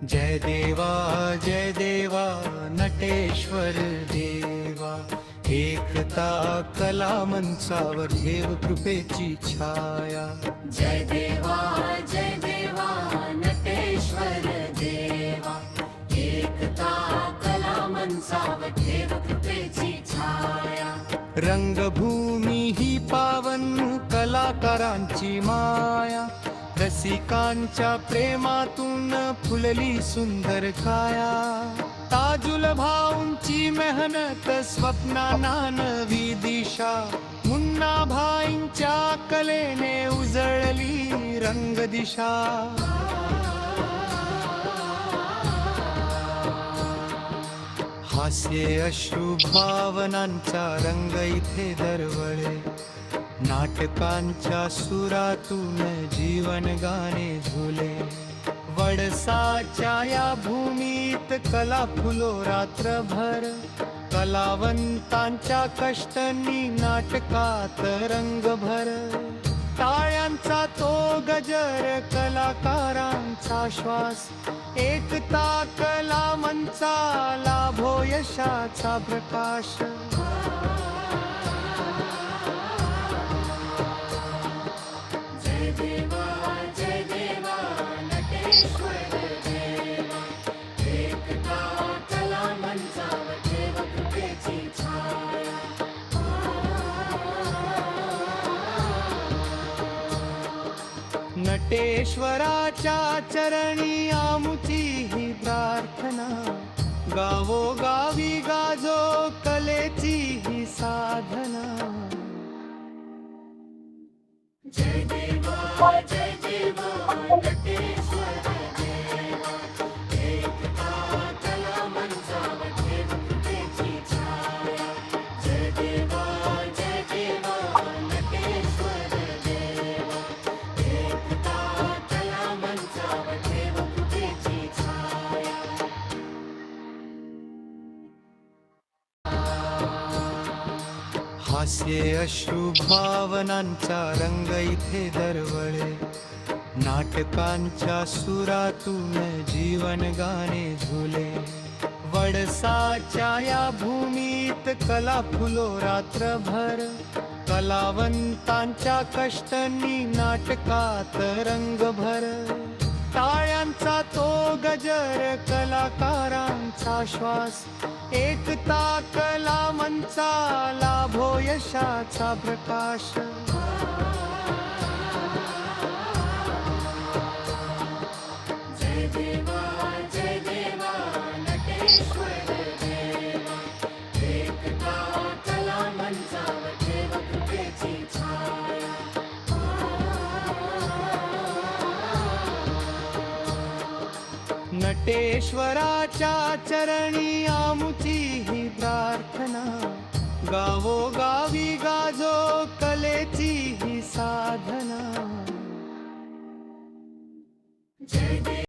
जय देवा नटेश्वर देवा, एकता कला मंचावर देव कृपेची छाया। जय देवा नटेश्वर देवा, एकता कला मंचावर देव कृपेची छाया। रंगभूमी ही पावन कलाकारांची माया, रसिकांच्या प्रेमातून फुलली सुंदर काया। ताजुल भाऊंची मेहनत स्वप्नांना नवी दिशा, मुन्ना भाईंच्या कलेने उजळली रंगदिशा। हास्य अश्रू भावनांचा रंग इथे दरवळे, नाटकांच्या सुरातून जीवन गाणे झुले। वडसाच्या या भूमीत कला फुलो रात्रभर, कलावंतांच्या कष्टांनी नाटकात रंगभर। टाळ्यांचा तो गजर कलाकारांचा श्वास, एकता कला मंचा लाभो यशाचा प्रकाश। जय देवा नटेश्वर देवा, एकता कला मंचावर देव कृपेची छाया। नटेश्वराच्या चरणी आमुची ही प्रार्थना, गावोगावी गाजो कलेची ही साधना। जय देवा नटेश्वर देवा, एकता कला मंचावर देव कृपेची छाया। जय देवा नटेश्वर देवा, एकता कला मंचावर देव कृपेची छाया। हास्य अश्रू भावनांचा रंग इथे दरवळे, नाटकांच्या सुरातून जीवन गाणे झुले। वडसाच्या या भूमीत कला फुलो रात्रभर, कलावंतांच्या कष्टांनी नाटकात रंगभर। टाळ्यांचा तो गजर कलाकारांचा श्वास, एकता कला मंचा लाभो यशाचा प्रकाश। जय देवा नटेश्वर देवा, एकता कला मंचावर देव कृपेची छाया। नटेश्वराच्या चरणी आमुची ही प्रार्थना, गावोगावी गाजो कलेची ही साधना। जय